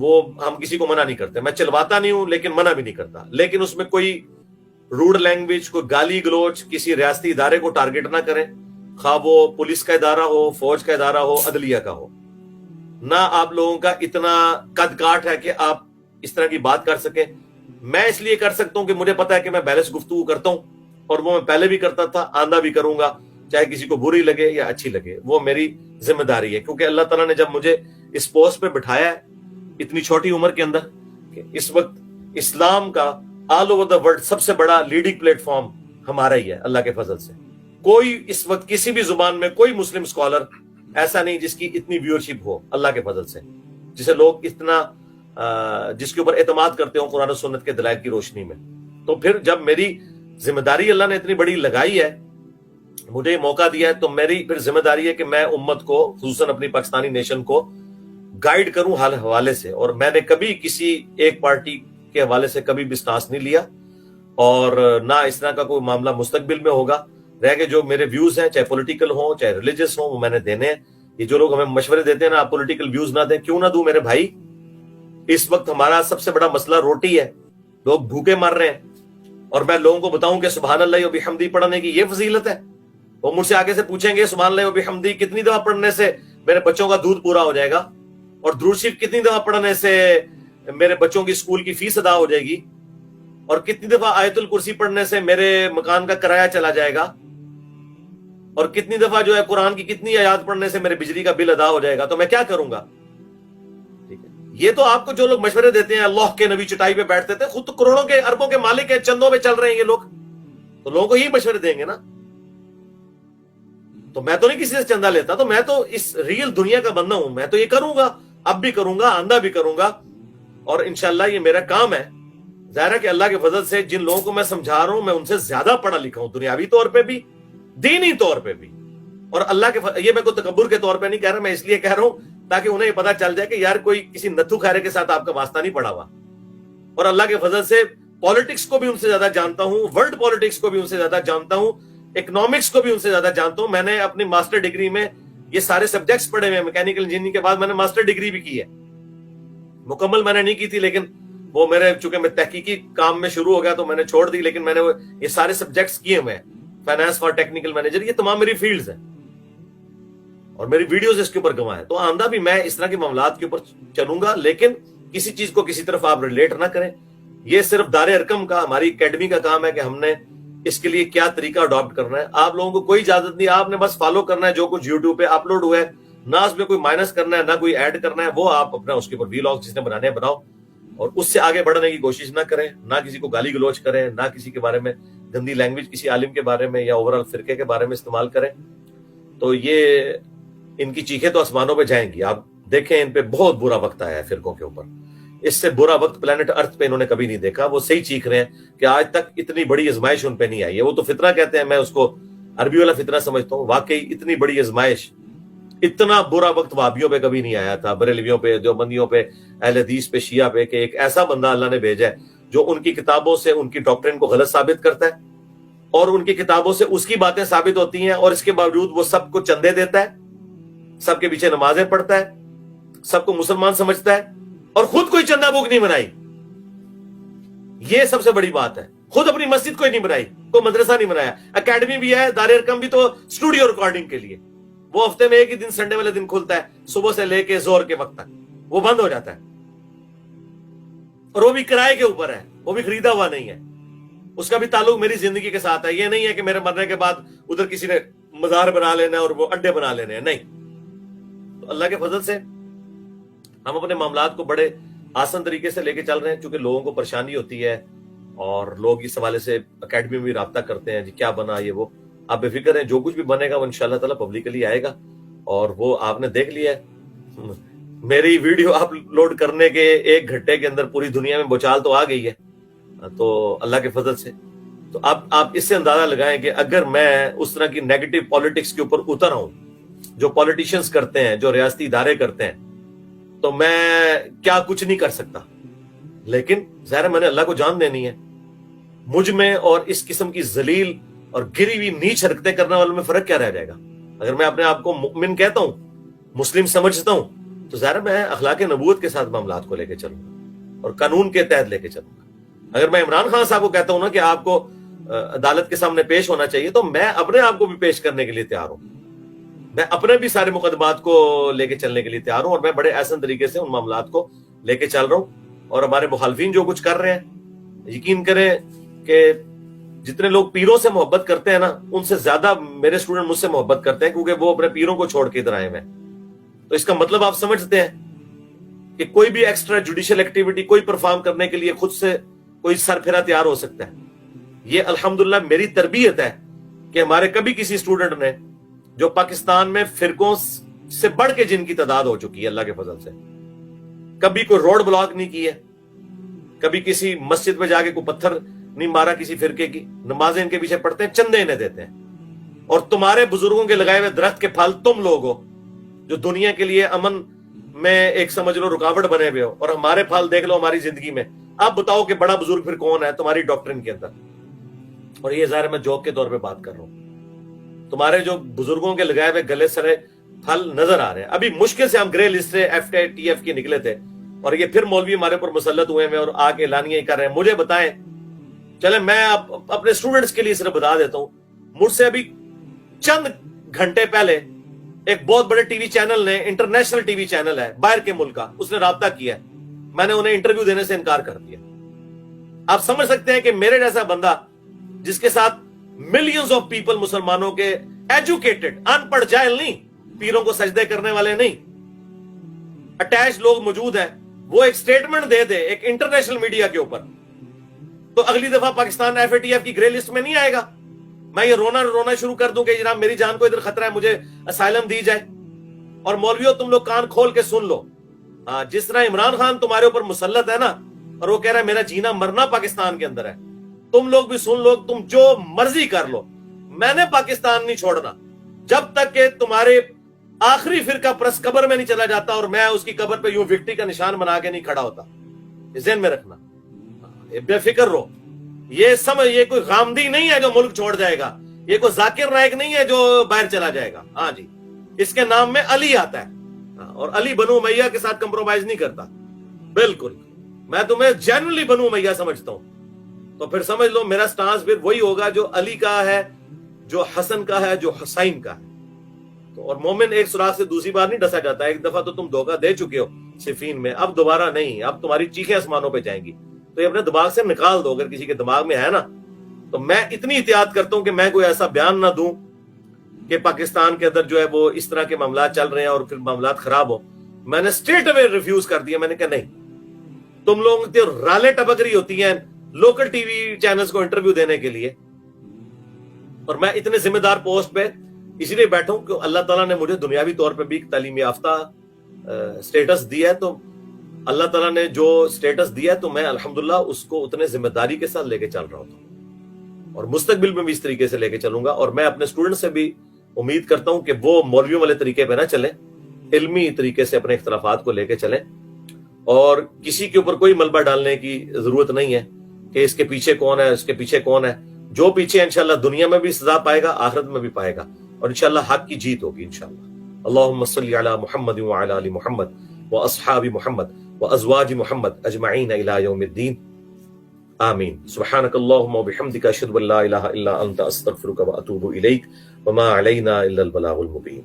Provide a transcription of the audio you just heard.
وہ ہم کسی کو منع نہیں کرتے, میں چلواتا نہیں ہوں لیکن منع بھی نہیں کرتا, لیکن اس میں کوئی روڈ لینگویج, کوئی گالی گلوچ کسی ریاستی ادارے کو ٹارگٹ نہ کریں, خواہ وہ پولیس کا ادارہ ہو, فوج کا ادارہ ہو, عدلیہ کا ہو. نہ آپ لوگوں کا اتنا قد کاٹ ہے کہ آپ اس طرح کی بات کر سکیں. میں اس لیے کر سکتا ہوں کہ مجھے پتا ہے کہ میں بیلنس گفتگو کرتا ہوں, اور وہ میں پہلے بھی کرتا تھا, آندہ بھی کروں گا, چاہے کسی کو بری لگے یا اچھی لگے, وہ میری ذمہ داری ہے. کیونکہ اللہ تعالیٰ نے جب مجھے اس پوسٹ پہ بٹھایا ہے اتنی چھوٹی عمر کے اندر, کہ اس وقت اسلام کا آل اوور دا ورلڈ سب سے بڑا لیڈنگ پلیٹ فارم ہمارا ہی ہے اللہ کے فضل سے. کوئی اس وقت کسی بھی زبان میں کوئی مسلم اسکالر ایسا نہیں جس کی اتنی ویورشپ ہو اللہ کے فضل سے, جسے لوگ اتنا جس کے اوپر اعتماد کرتے ہوں قرآن و سنت کے دلائل کی روشنی میں. تو پھر جب میری ذمہ داری اللہ نے اتنی بڑی لگائی ہے, مجھے یہ موقع دیا ہے, تو میری پھر ذمہ داری ہے کہ میں امت کو, خصوصاً اپنی پاکستانی نیشن کو گائیڈ کروں ہر حوالے سے. اور میں نے کبھی کسی ایک پارٹی کے حوالے سے کبھی بھی سٹانس نہیں لیا, اور نہ اس طرح کا کوئی معاملہ مستقبل میں ہوگا. رہ کے جو میرے ویوز ہیں, چاہے پولیٹیکل ہوں چاہے ریلیجس ہوں, وہ میں نے دینے ہیں. یہ جو لوگ ہمیں مشورے دیتے ہیں نا آپ پولیٹیکل ویوز نہ دیں, کیوں نہ دوں میرے بھائی. اس وقت ہمارا سب سے بڑا مسئلہ روٹی ہے, لوگ بھوکے مر رہے ہیں, اور میں لوگوں کو بتاؤں کہ سبحان اللہ و بحمدی پڑھنے کی یہ فضیلت ہے. وہ مجھ سے آگے سے پوچھیں گے سبحان اللہ و بحمدی کتنی دفعہ پڑھنے سے میرے بچوں کا دودھ پورا ہو جائے گا, اور درود شریف کتنی دفعہ پڑھنے سے میرے بچوں کی اسکول کی فیس ادا ہو جائے گی, اور کتنی دفعہ آیت الکرسی پڑھنے سے میرے مکان کا کرایہ چلا جائے گا, اور کتنی دفعہ جو ہے قرآن کی کتنی آیات پڑھنے سے میرے بجلی کا بل ادا ہو جائے گا. تو میں کیا کروں گا؟ ٹھیک ہے, یہ تو آپ کو جو لوگ مشورے دیتے ہیں اللہ کے نبی چٹائی پہ بیٹھتے تھے, خود تو کروڑوں کے اربوں کے مالک ہیں, چندوں پہ چل رہے ہیں یہ لوگ, تو لوگوں کو ہی مشورے دیں گے نا. تو میں تو نہیں کسی سے چندہ لیتا, تو میں تو اس ریل دنیا کا بندہ ہوں. میں تو یہ کروں گا, اب بھی کروں گا, آندہ بھی کروں گا, اور انشاءاللہ یہ میرا کام ہے. ظاہر ہے کہ اللہ کے فضل سے جن لوگوں کو میں سمجھا رہا ہوں میں ان سے زیادہ پڑھا لکھا ہوں, دنیاوی طور پہ بھی دینی طور پہ بھی. اور اللہ کے یہ میں کوئی تکبر کے طور پہ نہیں کہہ رہا, میں اس لیے کہہ رہا ہوں تاکہ انہیں یہ پتا چل جائے کہ یار کوئی کسی نتھو خیرے کے ساتھ آپ کا واسطہ نہیں پڑا ہوا. اور اللہ کے فضل سے پالیٹکس کو بھی ان سے زیادہ جانتا ہوں, ورلڈ پالیٹکس کو بھی ان سے زیادہ جانتا ہوں, اکنامکس کو بھی ان سے زیادہ جانتا ہوں. میں نے اپنی ماسٹر ڈگری میں یہ سارے سبجیکٹس پڑھے ہوئے, میکینیکل انجینئرنگ کے بعد میں نے ماسٹر ڈگری بھی کی ہے. مکمل میں نے نہیں کی تھی, لیکن وہ میرے چونکہ میں تحقیقی کام میں شروع ہو گیا تو میں نے چھوڑ دی, لیکن میں نے یہ سارے سبجیکٹس کیے ہوئے ہیں. فائنانس فار ٹیکنیکل مینیجر, یہ تمام میری فیلڈز ہیں, اور میری ویڈیوز اس کے اوپر گواہ ہے. تو آندہ بھی میں اس طرح کے معاملات کے اوپر چلوں گا, لیکن کسی چیز کو کسی طرف آپ ریلیٹ نہ کریں. یہ صرف دار ارکم کا, ہماری اکیڈمی کا کام ہے کہ ہم نے اس کے لیے کیا طریقہ اڈاپٹ کرنا ہے. آپ لوگوں کو کوئی اجازت نہیں, آپ نے بس فالو کرنا ہے جو کچھ یوٹیوب پہ اپلوڈ ہوا ہے, نہ اس میں کوئی مائنس کرنا ہے نہ کوئی ایڈ کرنا ہے. وہ آپ اپنا اس کے اوپر ویلاگ جس نے بنانے ہیں بناؤ, اور اس سے آگے بڑھنے کی کوشش نہ کریں, نہ کسی کو گالی گلوچ کریں, نہ کسی کے بارے میں گندی لینگویج کسی عالم کے بارے میں یا اوورال فرقے کے بارے میں استعمال کریں. تو یہ ان کی چیخیں تو آسمانوں پہ جائیں گی. آپ دیکھیں ان پہ بہت برا وقت آیا ہے فرقوں کے اوپر, اس سے برا وقت پلانٹ ارتھ پہ انہوں نے کبھی نہیں دیکھا. وہ صحیح چیخ رہے ہیں کہ آج تک اتنی بڑی آزمائش ان پہ نہیں آئی ہے. وہ تو فطرہ کہتے ہیں, میں اس کو عربی والا فطرہ سمجھتا ہوں. واقعی اتنی بڑی آزمائش, اتنا برا وقت وہابیوں پہ کبھی نہیں آیا تھا, بریلویوں پہ, دیوبندیوں پہ, اہل حدیث پہ, شیعہ پہ, کہ ایک ایسا بندہ اللہ نے بھیجا ہے جو ان کی کتابوں سے ان کی ڈاکٹرین کو غلط ثابت کرتا ہے, اور ان کی کتابوں سے اس کی باتیں ثابت ہوتی ہیں, اور اس کے باوجود وہ سب کو چندے دیتا ہے, سب کے پیچھے نمازیں پڑھتا ہے, سب کو مسلمان سمجھتا ہے, اور خود کوئی چندہ بک نہیں بنائی. یہ سب سے بڑی بات ہے. خود اپنی مسجد کوئی نہیں بنائی, کوئی مدرسہ نہیں بنایا. اکیڈمی بھی ہے, دار ارکم بھی تو اسٹوڈیو ریکارڈنگ کے لیے, وہ ہفتے میں ایک ہی دن سنڈے والے دن کھلتا ہے, صبح سے لے کے زور کے وقت تک, وہ بند ہو جاتا ہے. اور وہ بھی کرائے کے اوپر ہے, وہ بھی خریدا ہوا نہیں ہے. اس کا بھی تعلق میری زندگی کے ساتھ ہے. یہ نہیں ہے کہ میرے مرنے کے بعد ادھر کسی نے مزار بنا لینا ہے اور وہ اڈے بنا لینے ہیں, نہیں. تو اللہ کے فضل سے ہم اپنے معاملات کو بڑے آسان طریقے سے لے کے چل رہے ہیں, چونکہ لوگوں کو پریشانی ہوتی ہے, اور لوگ اس حوالے سے اکیڈمی میں بھی رابطہ کرتے ہیں, جی کیا بنا یہ وہ. آپ بے فکر ہیں, جو کچھ بھی بنے گا وہ انشاءاللہ تعالیٰ پبلکلی آئے گا. اور وہ آپ نے دیکھ لیا ہے, میری ویڈیو اپلوڈ کرنے کے 1 گھنٹے کے اندر پوری دنیا میں بچال تو آ گئی ہے, تو اللہ کے فضل سے. تو اب آپ اس سے اندازہ لگائیں کہ اگر میں اس طرح کی نیگیٹو پالیٹکس کے اوپر اتر آؤں جو پالیٹیشنز کرتے ہیں, جو ریاستی ادارے کرتے ہیں, تو میں کیا کچھ نہیں کر سکتا. لیکن ظاہر میں نے اللہ کو جان دینی ہے. مجھ میں اور اس قسم کی ذلیل اور گری ہوئی نیچ حرکتیں کرنے والوں میں فرق کیا رہ جائے گا؟ اگر میں اپنے آپ کو مومن کہتا ہوں, مسلم سمجھتا ہوں, تو ظاہر میں اخلاق نبوت کے ساتھ معاملات کو لے کے چلوں گا اور قانون کے تحت لے کے چلوں گا۔ اگر میں عمران خان صاحب کو کہتا ہوں نا کہ آپ کو عدالت کے سامنے پیش ہونا چاہیے، تو میں اپنے آپ کو بھی پیش کرنے کے لیے تیار ہوں، میں اپنے بھی سارے مقدمات کو لے کے چلنے کے لیے تیار ہوں، اور میں بڑے احسن طریقے سے ان معاملات کو لے کے چل رہا ہوں۔ اور ہمارے مخالفین جو کچھ کر رہے ہیں، یقین کریں کہ جتنے لوگ پیروں سے محبت کرتے ہیں نا، ان سے زیادہ میرے اسٹوڈنٹ مجھ سے محبت کرتے ہیں، کیونکہ وہ اپنے پیروں کو چھوڑ کے ادھر آئے ہوئے ہیں۔ تو اس کا مطلب آپ سمجھتے ہیں کہ کوئی بھی ایکسٹرا جوڈیشل ایکٹیویٹی کوئی پرفارم کرنے کے لیے خود سے کوئی سر پھیرا تیار ہو سکتا ہے۔ یہ الحمدللہ میری تربیت ہے کہ ہمارے کبھی کسی اسٹوڈنٹ نے، جو پاکستان میں فرقوں سے بڑھ کے جن کی تعداد ہو چکی ہے اللہ کے فضل سے، کبھی کوئی روڈ بلاک نہیں کی ہے، کبھی کسی مسجد میں جا کے کوئی پتھر نہیں مارا کسی فرقے کی، نمازیں ان کے پیچھے پڑھتے ہیں، چندے انہیں دیتے ہیں۔ اور تمہارے بزرگوں کے لگائے ہوئے درخت کے پھل تم لوگ ہو، جو دنیا کے لیے امن میں ایک سمجھ لو رکاوٹ بنے ہوئے ہو، اور ہمارے پھل دیکھ لو ہماری زندگی میں۔ آپ بتاؤ کہ بڑا بزرگ پھر کون ہے تمہاری ڈاکٹرن کے اندر؟ اور یہ ظاہر میں جوک کے طور پہ بات کر رہا ہوں، تمہارے جو بزرگوں کے لگائے ہوئے گلے سرے پھل نظر آ رہے ہیں۔ ابھی مشکل سے ہم گرے لسٹ سے FTF کی نکلے تھے، اور یہ پھر مولوی ہمارے پر مسلط ہوئے ہیں اور آ کے اعلانیاں کر رہے ہیں۔ مجھے بتائیں، چلے میں اپنے اسٹوڈنٹس کے لیے صرف بتا دیتا ہوں، مجھ سے ابھی چند گھنٹے پہلے ایک بہت بڑے ٹی وی چینل نے، انٹرنیشنل ٹی وی چینل ہے باہر کے ملک کا، اس نے رابطہ کیا ہے، میں نے انہیں انٹرویو دینے سے انکار کر دیا۔ آپ سمجھ سکتے ہیں کہ میرے جیسا بندہ جس کے ساتھ ملینز آف پیپل مسلمانوں کے ایجوکیٹڈ، ان پڑھ جاہل نہیں، پیروں کو سجدے کرنے والے نہیں، اٹیچ لوگ موجود ہیں، وہ ایک سٹیٹمنٹ دے دے ایک انٹرنیشنل میڈیا کے اوپر، تو اگلی دفعہ پاکستان FATF کی گرے لسٹ میں نہیں آئے گا۔ میں یہ رونا شروع کر دوں کہ جناب میری جان کو ادھر خطرہ ہے، مجھے اسائلم دی جائے۔ اور مولویوں تم لوگ کان کھول کے سن لو، جس طرح عمران خان تمہارے اوپر مسلط ہے نا، اور وہ کہہ رہا ہے میرا جینا مرنا پاکستان کے اندر ہے، تم لوگ بھی سن لو، تم جو مرضی کر لو، میں نے پاکستان نہیں چھوڑنا جب تک کہ تمہارے آخری فرقہ پرست قبر میں نہیں چلا جاتا اور میں اس کی قبر پہ یوں وکٹری کا نشان بنا کے نہیں کھڑا ہوتا۔ ذہن میں رکھنا، بے فکر رہو، یہ کوئی غامدی نہیں ہے جو ملک چھوڑ جائے گا، یہ کوئی ذاکر نائک نہیں ہے جو باہر چلا جائے گا۔ ہاں جی، اس کے نام میں علی آتا ہے، اور علی بنو امیہ کے ساتھ کمپرومائز نہیں کرتا، بالکل۔ میں تمہیں جینولی بنو امیہ سمجھتا ہوں، تو پھر سمجھ لو میرا سٹانس پھر وہی ہوگا جو علی کا ہے، جو حسن کا ہے، جو حسین کا ہے۔ تو اور مومن ایک سوراخ سے دوسری بار نہیں ڈسا جاتا، ایک دفعہ تو تم دھوکہ دے چکے ہو صفین میں، اب دوبارہ نہیں، اب تمہاری چیخیں آسمانوں پہ جائیں گی، تو یہ اپنے دماغ سے نکال دو اگر کسی کے دماغ میں ہے نا۔ تو میں اتنی احتیاط کرتا ہوں کہ میں کوئی ایسا بیان نہ دوں کہ پاکستان کے اندر جو ہے وہ اس طرح کے معاملات چل رہے ہیں اور پھر معاملات خراب ہو۔ میں نے اسٹریٹ اوے ریفیوز کر دیا، میں نے کہا نہیں، تم لوگوں کی رالیں ٹپک رہی ہوتی ہیں لوکل ٹی وی چینلز کو انٹرویو دینے کے لیے، اور میں اتنے ذمہ دار پوسٹ پہ اسی لیے بیٹھا ہوں کہ اللہ تعالیٰ نے مجھے دنیاوی طور پہ بھی تعلیم یافتہ سٹیٹس دیا ہے، تو اللہ تعالیٰ نے جو سٹیٹس دیا ہے تو میں الحمدللہ اس کو اتنے ذمہ داری کے ساتھ لے کے چل رہا ہوں، اور مستقبل میں بھی اس طریقے سے لے کے چلوں گا۔ اور میں اپنے اسٹوڈنٹ سے بھی امید کرتا ہوں کہ وہ مولویوں والے طریقے پہ نہ چلیں، علمی طریقے سے اپنے اختلافات کو لے کے چلیں، اور کسی کے اوپر کوئی ملبہ ڈالنے کی ضرورت نہیں ہے کہ اس کے پیچھے کون ہے، اس کے پیچھے کون ہے۔ جو پیچھے انشاءاللہ دنیا میں بھی سزا پائے گا، آخرت میں بھی پائے گا، اور انشاءاللہ حق کی جیت ہوگی انشاءاللہ۔ اللہم صلی علی محمد وعلی آل محمد واصحاب محمد وازواج محمد اجمعین الی یوم الدین، آمین۔ سبحانک اللہم وبحمدک، اشہد ان لا الہ الا انت، استغفرک واتوب الیک، وما علینا الا البلاغ المبین۔